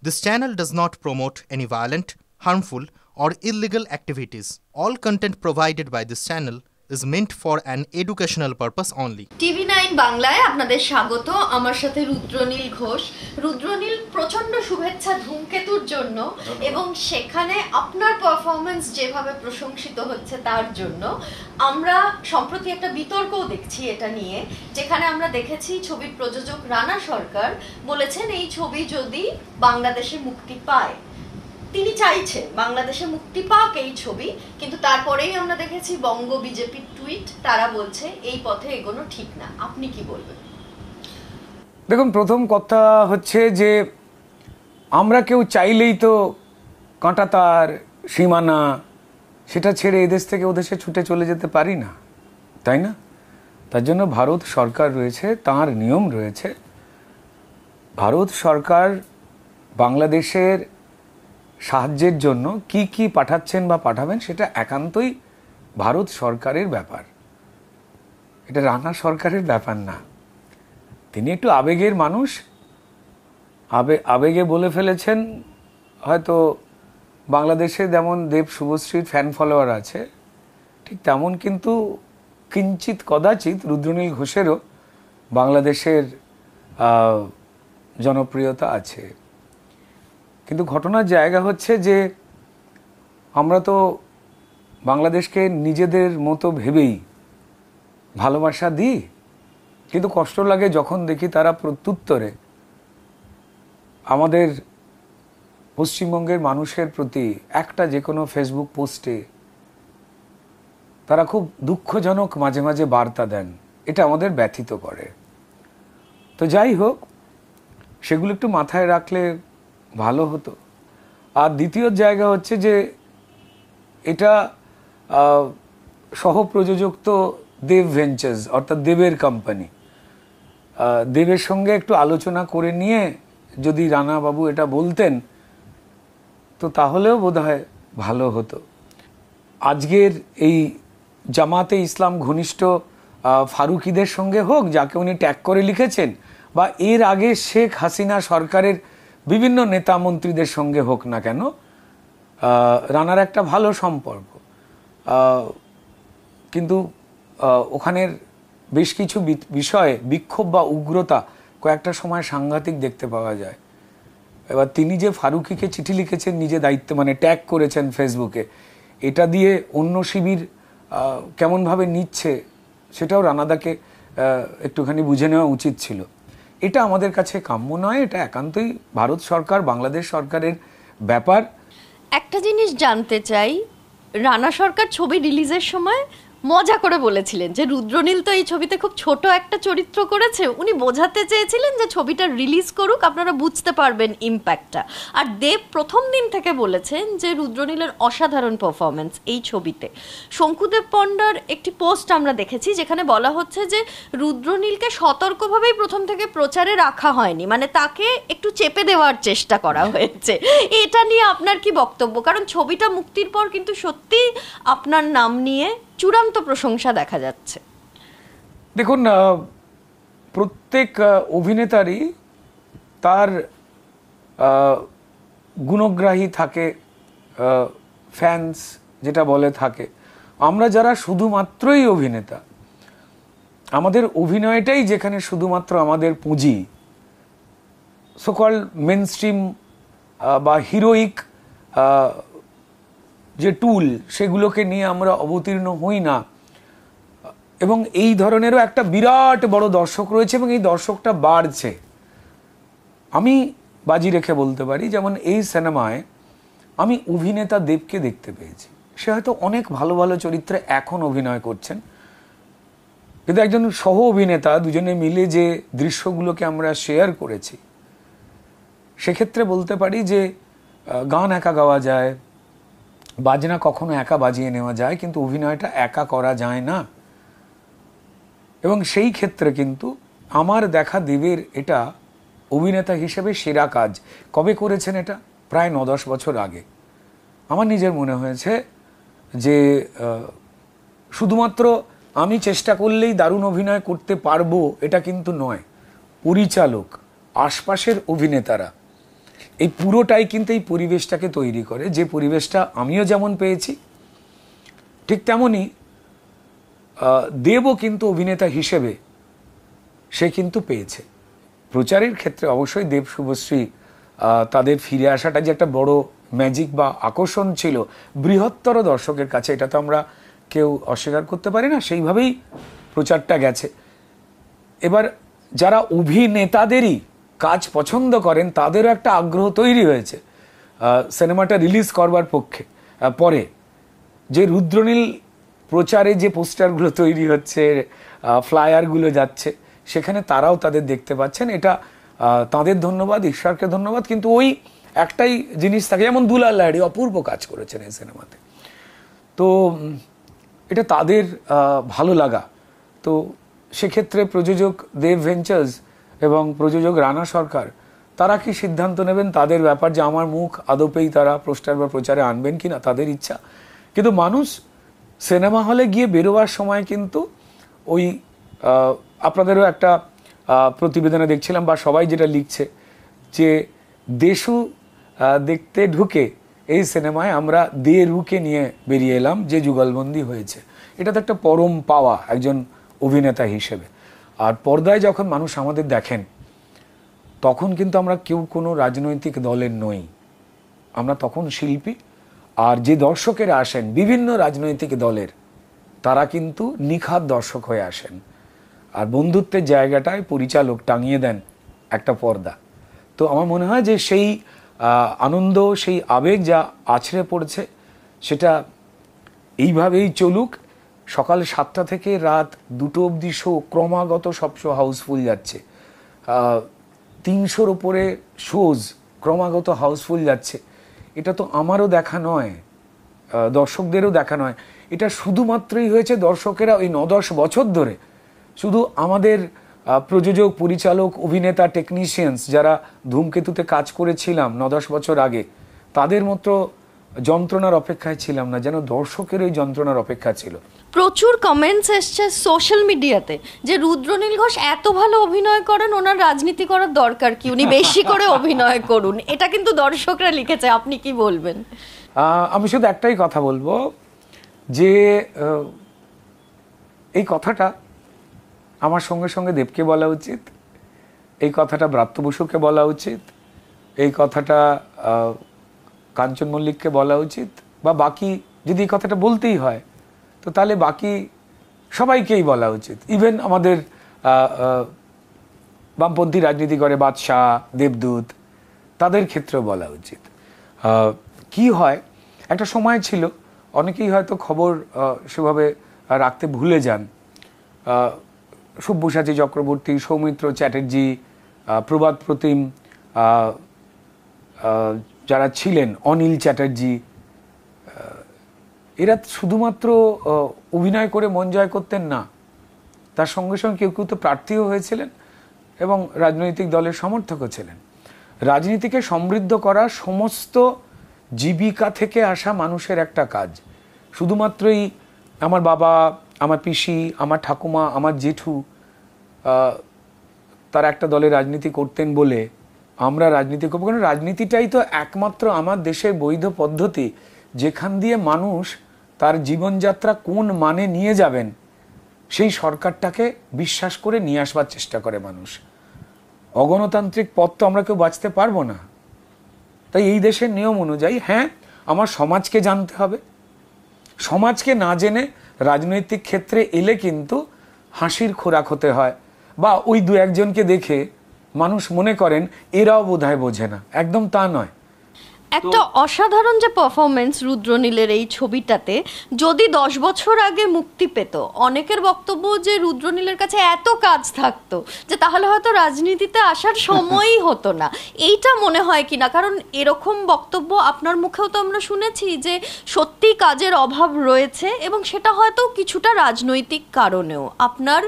This channel does not promote any violent, harmful, or illegal activities. All content provided by this channel is meant for an educational purpose only. TV9 বাংলায় আপনাদের স্বাগত। আমার সাথে রুদ্রনীল ঘোষ। রুদ্রনীল, প্রচন্ড শুভেচ্ছা ধূমকেতুর জন্য এবং সেখানে আপনার পারফরম্যান্স যেভাবে প্রশংসিত হচ্ছে তার জন্য। আমরা সম্প্রতি একটা বিতর্কও দেখছি এটা নিয়ে, যেখানে আমরা দেখেছি ছবির প্রযোজক রানা সরকার বলেছেন এই ছবি যদি বাংলাদেশে মুক্তি পায়, তিনি চাইছেন বাংলাদেশে মুক্তি পাক এই ছবি, কিন্তু তারপরেই আমরা দেখেছি বঙ্গ বিজেপির টুইট, তারা বলছে এই পথে এগোনো ঠিক না। আপনি কি বলবেন? দেখুন, প্রথম কথা হচ্ছে যে আমরা কেউ চাইলেই তো কাঁটাতার সীমানা সেটা ছেড়ে এদেশ থেকে ওদেশে ছুটে চলে যেতে পারি না, তাই না? তার জন্য ভারত সরকার রয়েছে, তার নিয়ম রয়েছে। ভারত সরকার বাংলাদেশের সাহায্যের জন্য কি কি পাঠাচ্ছেন বা পাঠাবেন সেটা একান্তই ভারত সরকারের ব্যাপার, এটা রানা সরকারের ব্যাপার না। তিনি একটু আবেগের মানুষ, আবেগে বলে ফেলেছেন। হয়তো বাংলাদেশে যেমন দেব শুভশ্রীর ফ্যান ফলোয়ার আছে, ঠিক তেমন কিন্তু কিঞ্চিত কদাচিৎ রুদ্রনীল ঘোষেরও বাংলাদেশের জনপ্রিয়তা আছে। কিন্তু ঘটনার জায়গা হচ্ছে যে আমরা তো বাংলাদেশকে নিজেদের মতো ভেবেই ভালোবাসা দিই, কিন্তু কষ্ট লাগে যখন দেখি তারা প্রত্যুত্তরে আমাদের পশ্চিমবঙ্গের মানুষের প্রতি একটা যে কোনো ফেসবুক পোস্টে তারা খুব দুঃখজনক মাঝে মাঝে বার্তা দেন। এটা আমাদের ব্যথিত করে। তো যাই হোক, সেগুলো একটু মাথায় রাখলে ভালো হতো। আর দ্বিতীয় জায়গা হচ্ছে যে এটা সহপ্রযোজক তো দেব ভেঞ্চার্স, অর্থাৎ দেবের কোম্পানি। দেবের সঙ্গে একটু আলোচনা করে নিয়ে যদি রানা বাবু এটা বলতেন তো তাহলেও বোধহয় ভালো হতো। আজকের এই জামাতে ইসলাম ঘনিষ্ঠ ফারুকিদের সঙ্গে হোক, যাকে উনি ট্যাগ করে লিখেছেন, বা এর আগে শেখ হাসিনা সরকারের বিভিন্ন নেতা মন্ত্রীদের সঙ্গে হোক না কেন, রানার একটা ভালো সম্পর্ক। কিন্তু ওখানের বেশ কিছু বিষয়ে বিক্ষোভ বা উগ্রতা কয়েকটা সময় সাংঘাতিক দেখতে পাওয়া যায়। এবার তিনি যে ফারুকিকে চিঠি লিখেছেন নিজে দায়িত্বে, মানে ট্যাগ করেছেন ফেসবুকে, এটা দিয়ে অন্য শিবির কেমনভাবে নিচ্ছে সেটাও রানাদাকে একটুখানি বুঝে নেওয়া উচিত ছিল। এটা আমাদের কাছে কাম্য নয়, এটা একান্তই ভারত সরকার বাংলাদেশ সরকারের ব্যাপার। একটা জিনিস জানতে চাই, রানা সরকার ছবি রিলিজের সময় মজা করে বলেছিলেন যে রুদ্রনীল তো এই ছবিতে খুব ছোট একটা চরিত্র করেছে, উনি বোঝাতে চেয়েছিলেন যে ছবিটা রিলিজ করুক, আপনারা বুঝতে পারবেন ইম্প্যাক্টটা। আর দেব প্রথম দিন থেকে বলেছেন যে রুদ্রনীলের অসাধারণ পারফরমেন্স এই ছবিতে। শঙ্কুদেব পণ্ডার একটি পোস্ট আমরা দেখেছি যেখানে বলা হচ্ছে যে রুদ্রনীলকে সতর্কভাবেই প্রথম থেকে প্রচারে রাখা হয়নি, মানে তাকে একটু চেপে দেওয়ার চেষ্টা করা হয়েছে। এটা নিয়ে আপনার কি বক্তব্য? কারণ ছবিটা মুক্তির পর কিন্তু সত্যি আপনার নাম নিয়ে চূড়ান্ত প্রশংসা দেখা যাচ্ছে। দেখুন, প্রত্যেক অভিনেতারই তার গুণগ্রাহী থাকে, ফ্যান্স যেটা বলে থাকে। আমরা যারা শুধুমাত্রই অভিনেতা, আমাদের অভিনয়টাই যেখানে শুধুমাত্র আমাদের পুঁজি, সোকল মেনস্ট্রিম বা হিরোইক যে টুল, সেগুলোকে নিয়ে আমরা অবতীর্ণ হই না। এবং এই ধরনেরও একটা বিরাট বড় দর্শক রয়েছে এবং এই দর্শকটা বাড়ছে। আমি বাজি রেখে বলতে পারি, যেমন এই সিনেমায় আমি অভিনেতা দেবকে দেখতে পেয়েছি। সে হয়তো অনেক ভালো ভালো চরিত্রে এখন অভিনয় করছেন, কিন্তু একজন সহ অভিনেতা দুজনে মিলে যে দৃশ্যগুলোকে আমরা শেয়ার করেছি, সেক্ষেত্রে বলতে পারি যে গান একা গাওয়া যায়, বাজনা কখনো একা বাজিয়ে নেওয়া যায়, কিন্তু অভিনয়টা একা করা যায় না। এবং সেই ক্ষেত্রে কিন্তু আমার দেখা দেবের এটা অভিনেতা হিসেবে সেরা কাজ। কবে করেছেন এটা? প্রায় 9-10 বছর আগে। আমার নিজের মনে হয়েছে যে শুধুমাত্র আমি চেষ্টা করলেই দারুণ অভিনয় করতে পারবো এটা কিন্তু নয়। পরিচালক, আশপাশের অভিনেতারা, এই পুরোটাই কিন্তু এই পরিবেশটাকে তৈরি করে, যে পরিবেশটা আমিও যেমন পেয়েছি ঠিক তেমনই দেবও কিন্তু অভিনেতা হিসেবে সে কিন্তু পেয়েছে। প্রচারের ক্ষেত্রে অবশ্যই দেব শুভশ্রী তাদের ফিরে আসাটা যে একটা বড় ম্যাজিক বা আকর্ষণ ছিল বৃহত্তর দর্শকের কাছে, এটা তো আমরা কেউ অস্বীকার করতে পারি না, সেইভাবেই প্রচারটা গেছে। এবার যারা অভিনেতাদেরই কাজ পছন্দ করেন তাদেরও একটা আগ্রহ তৈরি হয়েছে সিনেমাটা রিলিজ করবার পরে। যে রুদ্রনীল প্রচারে যে পোস্টারগুলো তৈরি হচ্ছে, ফ্লায়ারগুলো যাচ্ছে, সেখানে তারাও তাদের দেখতে পাচ্ছেন। এটা তাদের ধন্যবাদ, ঈশ্বরকে ধন্যবাদ। কিন্তু ওই একটাই জিনিস থাকে, যেমন দুলাল লাহিড়ী অপূর্ব কাজ করেছেন এই সিনেমাতে, তো এটা তাদের ভালো লাগা। তো সেক্ষেত্রে প্রযোজক দেব ভেঞ্চার্স এবং প্রযোজক রানা সরকার তারা কি সিদ্ধান্ত নেবেন তাদের ব্যাপার, যে আমার মুখ আদপেই তারা পোস্টার বা প্রচারে আনবেন কিনা তাদের ইচ্ছা। কিন্তু মানুষ সিনেমা হলে গিয়ে বেরোবার সময় কিন্তু ওই আপনাদেরও একটা প্রতিবেদনে দেখছিলাম বা সবাই যেটা লিখছে, যে দেশু দেখতে ঢুকে এই সিনেমায় আমরা দেরুকে নিয়ে বেরিয়ে এলাম যে যুগলবন্দি হয়েছে। এটা তো একটা পরম পাওয়া একজন অভিনেতা হিসেবে। আর পর্দায় যখন মানুষ আমাদের দেখেন তখন কিন্তু আমরা কেউ কোনো রাজনৈতিক দলের নই, আমরা তখন শিল্পী। আর যে দর্শকেরা আসেন বিভিন্ন রাজনৈতিক দলের, তারা কিন্তু নিখাত দর্শক হয়ে আসেন। আর বন্ধুত্বের জায়গাটায় পরিচালক টাঙিয়ে দেন একটা পর্দা। তো আমার মনে হয় যে সেই আনন্দ, সেই আবেগ যা আছড়ে পড়ছে সেটা এইভাবেই চলুক। সকাল 7টা থেকে রাত 2টো অবধি শো, ক্রমাগত সব শো হাউসফুল যাচ্ছে। 300-র উপরে শোজ ক্রমাগত হাউসফুল যাচ্ছে। এটা তো আমারও দেখা নয়, দর্শকদেরও দেখা নয়, এটা শুধুমাত্রই হয়েছে দর্শকেরা ওই 9-10 বছর ধরে শুধু আমাদের প্রযোজক, পরিচালক, অভিনেতা, টেকনিশিয়ানস যারা ধূমকেতুতে কাজ করেছিলাম 9-10 বছর আগে, তাদের মতো যন্ত্রণার অপেক্ষায় ছিলাম না, যেন দর্শকের ওই যন্ত্রণার অপেক্ষা ছিল। প্রচুর কমেন্টস এসছে সোশ্যাল মিডিয়াতে যে রুদ্রনীল ঘোষ এত ভালো অভিনয় করেন, ওনার রাজনীতি করার দরকার কি, উনি বেশি করে অভিনয় করুন। এটা কিন্তু দর্শকরা লিখেছে, আপনি কি বলবেন? আমি শুধু একটাই কথা বলবো, যে এই কথাটা আমার সঙ্গে সঙ্গে দেবকে বলা উচিত, এই কথাটা ব্রাত্য বসুকে বলা উচিত, এই কথাটা কাঞ্চন মল্লিককে বলা উচিত, বা বাকি যদি এই কথাটা বলতেই হয় তো তাহলে বাকি সবাইকেই বলা উচিত। ইভেন আমাদের বামপন্থী রাজনীতি করে বাদশাহ, দেবদূত, তাদের ক্ষেত্রেও বলা উচিত। কি হয়, একটা সময় ছিল অনেকেই হয়তো খবর সেভাবে রাখতে ভুলে যান। সব্যসাচী চক্রবর্তী, সৌমিত্র চ্যাটার্জি, প্রভাত প্রতিম যারা ছিলেন, অনিল চ্যাটার্জি, এরা শুধুমাত্র অভিনয় করে মন জয় করতেন না, তার সঙ্গে সঙ্গে কেউ কেউ তো প্রার্থীও হয়েছিলেন এবং রাজনৈতিক দলের সমর্থকও ছিলেন। রাজনীতিকে সমৃদ্ধ করা সমস্ত জীবিকা থেকে আসা মানুষের একটা কাজ। শুধুমাত্রই আমার বাবা, আমার পিসি, আমার ঠাকুমা, আমার জেঠু তারা একটা দলে রাজনীতি করতেন বলে আমরা রাজনীতি করবো, কারণ রাজনীতিটাই তো একমাত্র আমার দেশের বৈধ পদ্ধতি যেখান দিয়ে মানুষ তার জীবনযাত্রা কোন মানে নিয়ে যাবেন সেই সরকারটাকে বিশ্বাস করে নিয়ে আসবার চেষ্টা করে মানুষ। অগণতান্ত্রিক পথ তো আমরা কেউ বাঁচতে পারবো না। তাই এই দেশের নিয়ম অনুযায়ী হ্যাঁ, আমার সমাজকে জানতে হবে, সমাজকে না জেনে রাজনৈতিক ক্ষেত্রে এলে কিন্তু হাসির খোরাক হতে হয়, বা ওই 2-1জনকে দেখে মানুষ মনে করেন এরাও বোধহয় বোঝে না। একদম তা নয়। একটা অসাধারণ যে পারফরমেন্স রুদ্রনীলের এই ছবিটাতে, যদি 10 বছর আগে মুক্তি পেত, অনেকের বক্তব্য যে রুদ্রনীলের কাছে এত কাজ থাকতো যে তাহলে হয়তো রাজনীতিতে আসার সময়ই হতো না। এইটা মনে হয় কিনা? কারণ এরকম বক্তব্য আপনার মুখেও তো আমরা শুনেছি যে সত্যি কাজের অভাব রয়েছে, এবং সেটা হয়তো কিছুটা রাজনৈতিক কারণেও, আপনার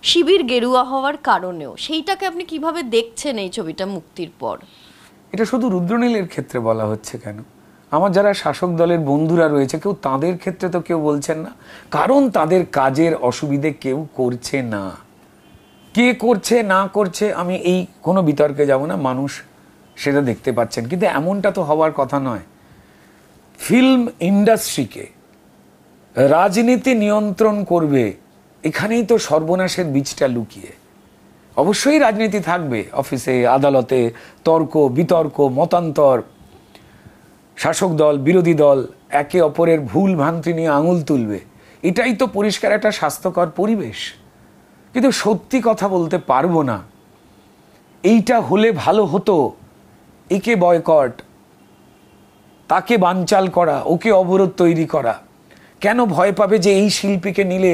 শিবির গেরুয়া হওয়ার কারণেও। সেইটাকে আপনি কিভাবে দেখছেন এই ছবিটা মুক্তির পর? এটা শুধু রুদ্রনীলের ক্ষেত্রে বলা হচ্ছে কেন? আমার যারা শাসক দলের বন্ধুরা রয়েছে, কেউ তাদের ক্ষেত্রে তো কেউ বলছেন না, কারণ তাদের কাজের অসুবিধে কেউ করছে না। কে করছে না করছে আমি এই কোনো বিতর্কে যাব না। মানুষ সেটা দেখতে পাচ্ছেন, কিন্তু এমনটা তো হওয়ার কথা নয়। ফিল্ম ইন্ডাস্ট্রিকে রাজনীতি নিয়ন্ত্রণ করবে, এখানেই তো সর্বনাশের বীজটা লুকিয়ে। অবশ্যই রাজনীতি থাকবে, অফিসে আদালতে তর্ক বিতর্ক, মতান্তর, শাসক দল বিরোধী দল একে অপরের ভুল ভ্রান্তি নিয়ে আঙুল তুলবে, এটাই তো পরিষ্কার একটা স্বাস্থ্যকর পরিবেশ। কিন্তু সত্যি কথা বলতে পারবো না, এইটা হলে ভালো হতো, একে বয়কট, তাকে বানচাল করা, ওকে অবরোধ তৈরি করা। কেন ভয় পাবে যে এই শিল্পীকে নিলে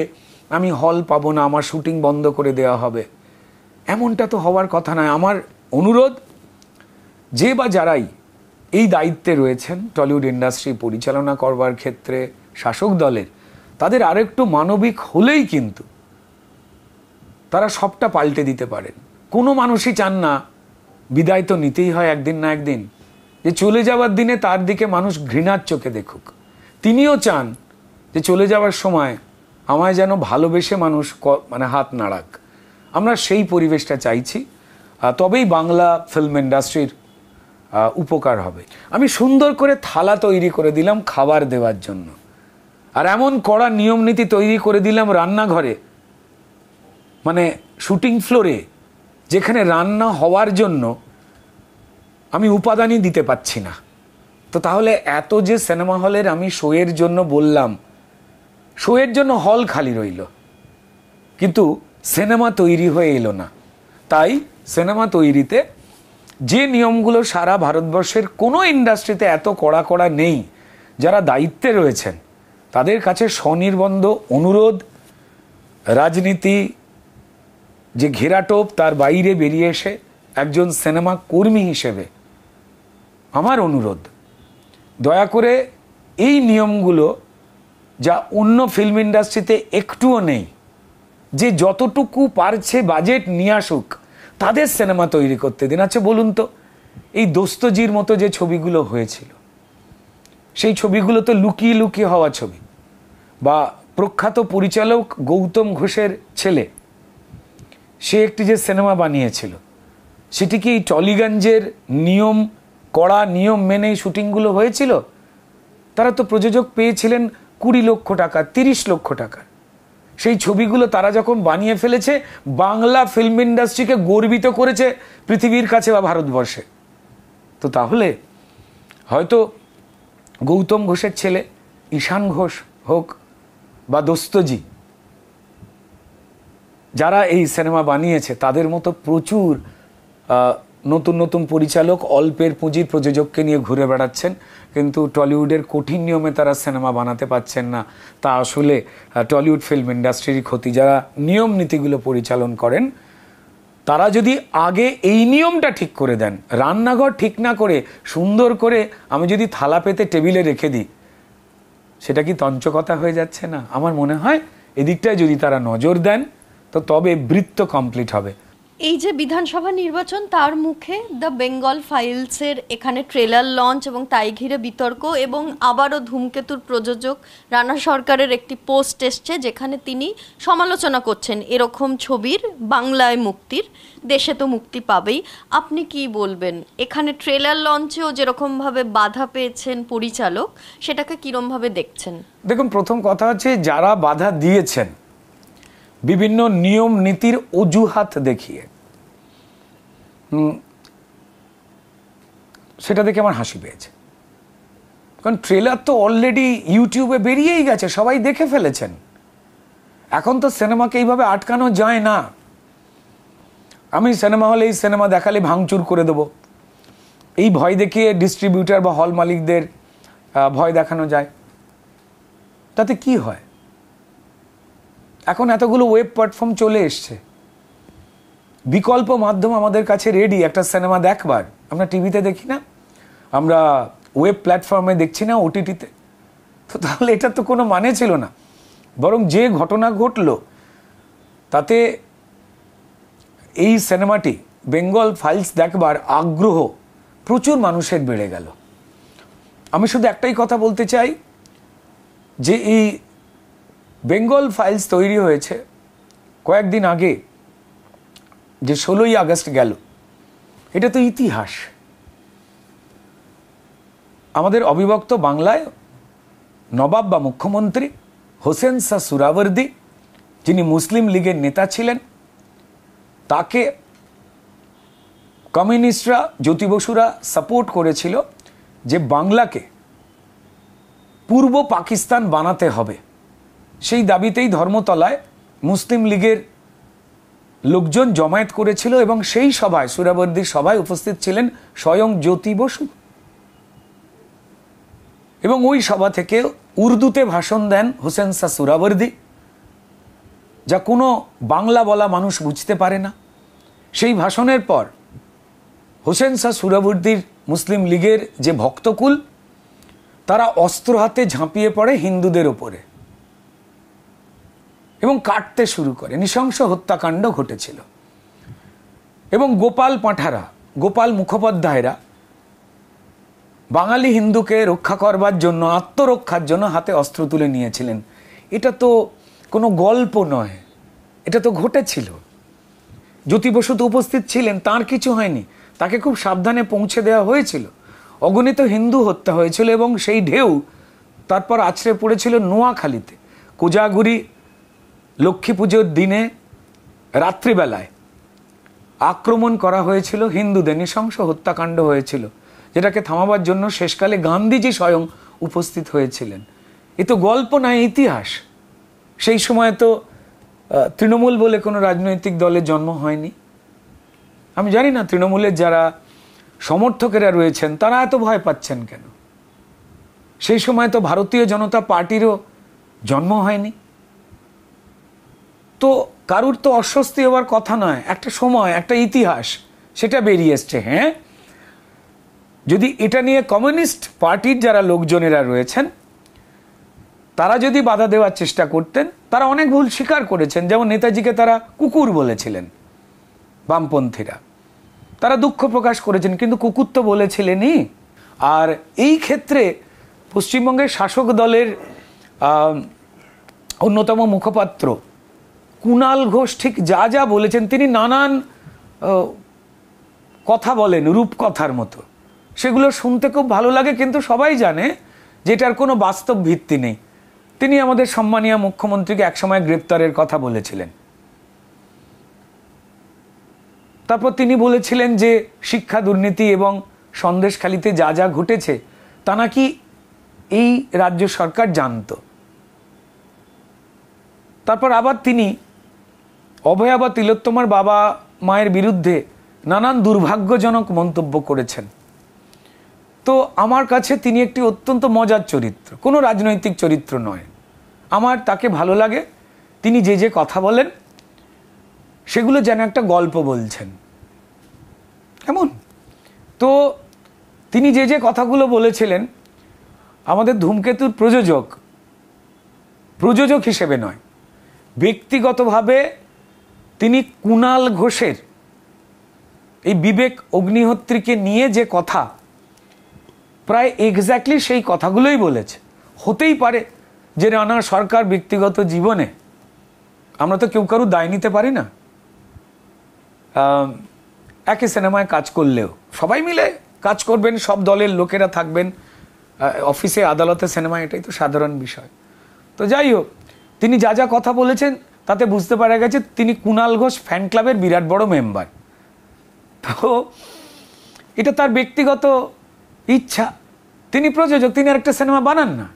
আমি হল পাবো না, আমার শুটিং বন্ধ করে দেওয়া হবে? এমনটা তো হওয়ার কথা নয়। আমার অনুরোধ, যে বা যারাই এই দায়িত্বে রয়েছেন টলিউড ইন্ডাস্ট্রি পরিচালনা করবার ক্ষেত্রে শাসক দলের, তাদের আরেকটু মানবিক হলেই কিন্তু তারা সবটা পাল্টে দিতে পারেন। কোনো মানুষই চান না বিদায় তো নিতেই হয় একদিন না একদিন, যে চলে যাওয়ার দিনে তার দিকে মানুষ ঘৃণার চোখে দেখুক। তিনিও চান যে চলে যাওয়ার সময় আমায় যেন ভালোবেসে মানুষ মানে হাত নাড়াক। আমরা সেই পরিবেশটা চাইছি, তবেই বাংলা ফিল্ম ইন্ডাস্ট্রির উপকার হবে। আমি সুন্দর করে থালা তৈরি করে দিলাম খাবার দেওয়ার জন্য, আর এমন কড়া নিয়ম নীতি তৈরি করে দিলাম রান্নাঘরে, মানে শুটিং ফ্লোরে, যেখানে রান্না হওয়ার জন্য আমি উপাদানই দিতে পাচ্ছি না। তো তাহলে এত যে সিনেমা হলের আমি শোয়ের জন্য বললাম, শোয়ের জন্য হল খালি রইল, কিন্তু সিনেমা তৈরি হয়ে এলো না। তাই সিনেমা তৈরিতে যে নিয়মগুলো সারা ভারতবর্ষের কোনো ইন্ডাস্ট্রিতে এত কড়া কড়া নেই, যারা দায়িত্বে রয়েছেন তাদের কাছে স্বনির্বন্ধ অনুরোধ, রাজনীতি যে ঘেরাটোপ তার বাইরে বেরিয়ে এসে একজন সিনেমা কর্মী হিসেবে আমার অনুরোধ, দয়া করে এই নিয়মগুলো যা অন্য ফিল্ম ইন্ডাস্ট্রিতে একটুও নেই, যে যতটুকু পারছে বাজেট নিয়ে আসুক, তাদের সিনেমা তৈরি করতে দিন। আচ্ছা বলুন তো, এই দোস্তজির মতো যে ছবিগুলো হয়েছিল, সেই ছবিগুলো তো লুকিয়ে লুকিয়ে হওয়া ছবি। বা প্রখ্যাত পরিচালক গৌতম ঘোষের ছেলে, সে একটি যে সিনেমা বানিয়েছিল, সেটি কি টলিগঞ্জের নিয়ম, কড়া নিয়ম মেনেই শুটিংগুলো হয়েছিল? তারা তো প্রযোজক পেয়েছিলেন 20 লক্ষ টাকা, 30 লক্ষ টাকা। সেই ছবিগুলো তারা যখন বানিয়ে ফেলেছে, বাংলা ফিল্ম ইন্ডাস্ট্রিকে গর্বিত করেছে পৃথিবীর কাছে বা ভারতবর্ষে। তো তাহলে হয়তো গৌতম ঘোষের ছেলে ঈশান ঘোষ হোক বা দোস্তজি, যারা এই সিনেমা বানিয়েছে, তাদের মতো প্রচুর নতুন নতুন পরিচালক অল্পের পুঁজির প্রযোজককে নিয়ে ঘুরে বেড়াচ্ছেন, কিন্তু টলিউডের কঠিন নিয়মে তারা সিনেমা বানাতে পারছেন না। তা আসলে টলিউড ফিল্ম ইন্ডাস্ট্রির ক্ষতি। যারা নিয়ম নীতিগুলো পরিচালন করেন, তারা যদি আগে এই নিয়মটা ঠিক করে দেন, রান্নাঘর ঠিক না করে সুন্দর করে আমি যদি থালা পেতে টেবিলে রেখে দিই, সেটা কি তঞ্চকতা হয়ে যাচ্ছে না? আমার মনে হয় এদিকটায় যদি তারা নজর দেন, তো তবে বৃত্ত কমপ্লিট হবে। এই যে বিধানসভা নির্বাচন, তার মুখে দ্য বেঙ্গল ফাইলসের এখানে ট্রেলার লঞ্চ এবং তাই ঘিরে বিতর্ক, এবং আবারও ধূমকেতুর প্রযোজক রানা সরকারের একটি পোস্ট এসছে যেখানে তিনি সমালোচনা করছেন এরকম ছবির বাংলায় মুক্তির, দেশে তো মুক্তি পাবেই। আপনি কি বলবেন? এখানে ট্রেলার লঞ্চেও যেরকমভাবে বাধা পেয়েছেন পরিচালক, সেটাকে কিরমভাবে দেখছেন? দেখুন, প্রথম কথা হচ্ছে, যারা বাধা দিয়েছেন বিভিন্ন নিয়ম নীতির অজুহাত দেখিয়ে, সেটা দেখে আমার হাসি পেয়েছে। কারণ ট্রেলার তো অলরেডি ইউটিউবে বেরিয়েই গেছে, সবাই দেখে ফেলেছেন। এখন তো সিনেমাকে এইভাবে আটকানো যায় না। আমি সিনেমা হলে এই সিনেমা দেখালে ভাঙচুর করে দেবো, এই ভয় দেখিয়ে ডিস্ট্রিবিউটার বা হল মালিকদের ভয় দেখানো যায়। তাতে কি হয়? এখন এতগুলো ওয়েব প্ল্যাটফর্ম চলে এসছে, বিকল্প মাধ্যম আমাদের কাছে রেডি একটা সিনেমা দেখবার। আমরা টিভিতে দেখি না, আমরা ওয়েব প্ল্যাটফর্মে দেখছি না, ওটিটিতে। তো তাহলে এটা তো কোনো মানে ছিল না। বরং যে ঘটনা ঘটলো, তাতে এই সিনেমাটি বেঙ্গল ফাইলস দেখবার আগ্রহ প্রচুর মানুষের বেড়ে গেল। আমি শুধু একটাই কথা বলতে চাই, যে এই বেঙ্গল ফাইলস তৈরি হয়েছে কয়েকদিন আগে, যে 16ই আগস্ট গেল, এটা তো ইতিহাস। আমাদের অবিভক্ত বাংলায় নবাব বা মুখ্যমন্ত্রী হোসেন শাহ সুহরাওয়ার্দী, যিনি মুসলিম লীগের নেতা ছিলেন, তাকে কমিউনিস্টরা, জ্যোতি বসুরা সাপোর্ট করেছিল যে বাংলাকে পূর্ব পাকিস্তান বানাতে হবে। সেই দাবিতেই ধর্মতলায় মুসলিম লীগের লোকজন জমায়েত করেছিল এবং সেই সভায়, সুহরাওয়ার্দীর সভায় উপস্থিত ছিলেন স্বয়ং জ্যোতি বসু। এবং ওই সভা থেকে উর্দুতে ভাষণ দেন হোসেন শাহ সুহরাওয়ার্দী, যা কোনো বাংলা বলা মানুষ বুঝতে পারে না। সেই ভাষণের পর হোসেন শাহ সুহরাওয়ার্দীর মুসলিম লীগের যে ভক্তকুল, তারা অস্ত্র হাতে ঝাঁপিয়ে পড়ে হিন্দুদের ওপরে এবং কাটতে শুরু করে। নৃশংস হত্যাকাণ্ড ঘটেছিল এবং গোপাল পাঁঠারা, গোপাল মুখোপাধ্যায়রা বাঙালি হিন্দুকে রক্ষা করবার জন্য, আত্মরক্ষার জন্য হাতে অস্ত্র তুলে নিয়েছিলেন। এটা তো কোনো গল্প নয়, এটা তো ঘটেছিল। জ্যোতি বসু তো উপস্থিত ছিলেন, তার কিছু হয়নি, তাকে খুব সাবধানে পৌঁছে দেওয়া হয়েছিল। অগণিত হিন্দু হত্যা হয়েছিল এবং সেই ঢেউ তারপর আছড়ে পড়েছিল নোয়াখালীতে। কোজাগুড়ি লক্ষ্মী পুজোর দিনে রাত্রিবেলায় আক্রমণ করা হয়েছিল হিন্দুদের, নৃশংস হত্যাকাণ্ড হয়েছিল, যেটাকে থামাবার জন্য শেষকালে গান্ধীজি স্বয়ং উপস্থিত হয়েছিলেন। এ তো গল্প নয়, ইতিহাস। সেই সময় তো তৃণমূল বলে কোনো রাজনৈতিক দলের জন্ম হয়নি। আমি জানি না তৃণমূলের যারা সমর্থকেরা রয়েছেন তারা এত ভয় পাচ্ছেন কেন। সেই সময় তো ভারতীয় জনতা পার্টিরও জন্ম হয়নি। তো কারুর তো অস্বস্তি হওয়ার কথা নয়। একটা সময়, একটা ইতিহাস, সেটা বেরিয়ে এসছে। হ্যাঁ, যদি এটা নিয়ে কমিউনিস্ট পার্টির যারা লোকজনেরা রয়েছেন তারা যদি বাধা দেওয়ার চেষ্টা করতেন, তারা অনেক ভুল স্বীকার করেছেন। যেমন নেতাজিকে তারা কুকুর বলেছিলেন, বামপন্থীরা, তারা দুঃখ প্রকাশ করেছেন, কিন্তু কুকুর তো বলেছিলেনই। আর এই ক্ষেত্রে পশ্চিমবঙ্গের শাসক দলের অন্যতম মুখপাত্র কুণাল ঘোষ ঠিক যা যা বলেছেন, তিনি নানান কথা বলেন রূপকথার মতো, সেগুলো শুনতে খুব ভালো লাগে, কিন্তু সবাই জানে যে এটার কোনো বাস্তব ভিত্তি নেই। তিনি আমাদের সম্মানীয় মুখ্যমন্ত্রীকে একসময় গ্রেপ্তারের কথা বলেছিলেন। তারপর তিনি বলেছিলেন যে শিক্ষা দুর্নীতি এবং সন্দেশখালিতে যা যা ঘটেছে তা নাকি এই রাজ্য সরকার জানত। তারপর আবার তিনি অভয়া বা তিলোত্তমার বাবা মায়ের বিরুদ্ধে নানান দুর্ভাগ্যজনক মন্তব্য করেছেন। তো আমার কাছে তিনি একটি অত্যন্ত মজার চরিত্র, কোনো রাজনৈতিক চরিত্র নয়। আমার তাকে ভালো লাগে। তিনি যে যে কথা বলেন সেগুলো যেন একটা গল্প বলছেন, কেমন। তো তিনি যে যে কথাগুলো বলেছিলেন, আমাদের ধূমকেতুর প্রযোজক হিসেবে নয়, ব্যক্তিগতভাবে তিনি কুণাল ঘোষের এই বিবেক অগ্নিহোত্রীকে নিয়ে যে কথা, প্রায় এক্স্যাক্টলি সেই কথাগুলোই বলেছে। হতেই পারে যে রানা সরকার ব্যক্তিগত জীবনে, আমরা তো কেউ কারু দায় নিতে পারি না, একই সিনেমায় কাজ করলেও সবাই মিলে কাজ করবেন, সব দলের লোকেরা থাকবেন, অফিসে আদালতে সিনেমায়, এটাই তো সাধারণ বিষয়। তো যাই হোক, তিনি যা যা কথা বলেছেন তাতে বুঝতে পারা গেছে তিনি কুণাল ঘোষ ফ্যান ক্লাবের বিরাট বড় মেম্বার। তো এটা তার ব্যক্তিগত ইচ্ছা, তিনি প্রযোজক, তিনি আর একটা সিনেমা বানান না,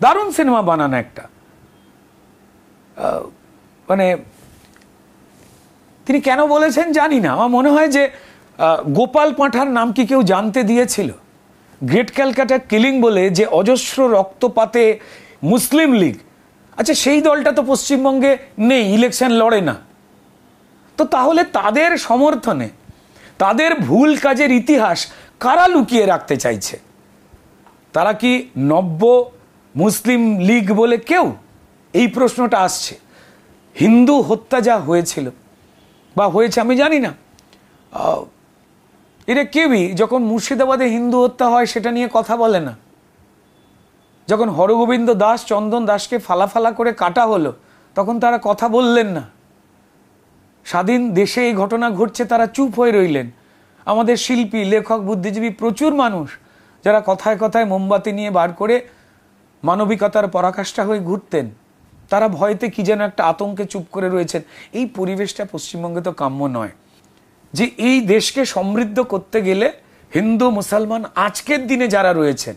দারুণ সিনেমা বানান একটা, মানে তিনি কেন বলেছেন জানি না। আমার মনে হয় যে গোপাল পাঁঠার নাম কি কেউ জানতে দিয়েছিল? গ্রেট ক্যালকাটা কিলিং বলে যে অজস্র রক্তপাতে মুসলিম লীগ, আচ্ছা সেই দলটা তো পশ্চিমবঙ্গে নেই, ইলেকশন লড়ে না, তো তাহলে তাদের সমর্থনে তাদের ভুল কাজের ইতিহাস কারা লুকিয়ে রাখতে চাইছে? তারা কি নব্য মুসলিম লীগ বলে কেউ? এই প্রশ্নটা আসছে। হিন্দু হত্যা যা হয়েছিল বা হয়েছে আমি জানি না, এটা কেউই যখন মুর্শিদাবাদে হিন্দু হত্যা হয় সেটা নিয়ে কথা বলে না। যখন হরগোবিন্দ দাস, চন্দন দাসকে ফালা করে কাটা হলো তখন তারা কথা বললেন না। স্বাধীন দেশে এই ঘটনা ঘটছে, তারা চুপ হয়ে রইলেন। আমাদের শিল্পী, লেখক, বুদ্ধিজীবী প্রচুর মানুষ যারা কথায় কথায় মোমবাতি নিয়ে বার করে মানবিকতার পরাকাষ্ঠা হয়ে ঘুরতেন, তারা ভয়তে কি যেন একটা আতঙ্কে চুপ করে রয়েছেন। এই পরিবেশটা পশ্চিমবঙ্গে তো কাম্য নয়। যে এই দেশকে সমৃদ্ধ করতে গেলে হিন্দু মুসলমান আজকের দিনে যারা রয়েছেন,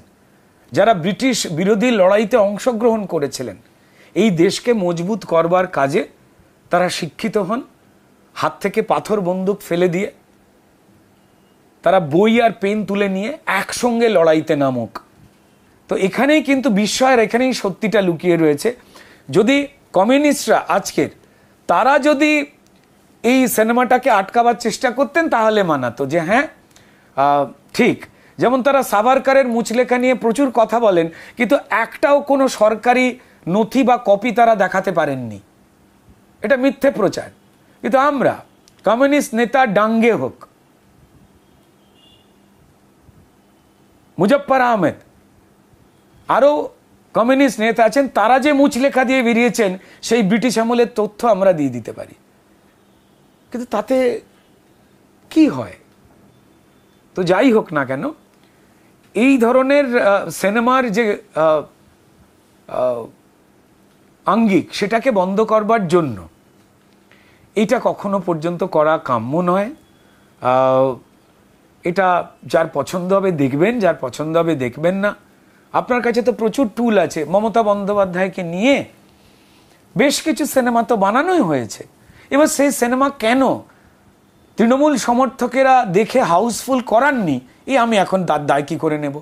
যারা ব্রিটিশ বিরোধী লড়াইতে অংশগ্রহণ করেছিলেন, এই দেশকে মজবুত করবার কাজে তারা শিক্ষিত হন, হাত থেকে পাথর বন্দুক ফেলে দিয়ে তারা বই আর পেন তুলে নিয়ে একসঙ্গে লড়াইতে নামুক। তো এখানেই কিন্তু বিস্ময়ের, এখানেই সত্যিটা লুকিয়ে রয়েছে। যদি কমিউনিস্টরা আজকের, তারা যদি এই সিনেমাটাকে আটকাবার চেষ্টা করতেন তাহলে মানাতো যে হ্যাঁ ঠিক। যেমন তারা সাভারকারের মুচলেখা নিয়ে প্রচুর কথা বলেন, কিন্তু একটাও কোনো সরকারি নথি বা কপি তারা দেখাতে পারেননি, এটা মিথ্যে প্রচার। কিন্তু আমরা কমিউনিস্ট নেতা ডাঙ্গে হোক, মুজফফর আহমেদ, আরো কমিউনিস্ট নেতা আছেন, তারা যে মুচলেখা দিয়ে বেরিয়েছেন সেই ব্রিটিশ আমলের তথ্য আমরা দিয়ে দিতে পারি, কিন্তু তাতে কি হয়? তো যাই হোক না কেন, এই ধরনের সিনেমার যে আঙ্গিক, সেটাকে বন্ধ করবার জন্য এটা কখনো পর্যন্ত করা কাম্য নয়। এটা যার পছন্দ হবে দেখবেন, যার পছন্দ হবে দেখবেন না। আপনার কাছে তো প্রচুর টুল আছে। মমতা বন্দ্যোপাধ্যায়কে নিয়ে বেশ কিছু সিনেমা তো বানানোই হয়েছে। এবার সেই সিনেমা কেন তৃণমূল সমর্থকেরা দেখে হাউসফুল করাননি, আমি এখন তার দায় কি করে নেব?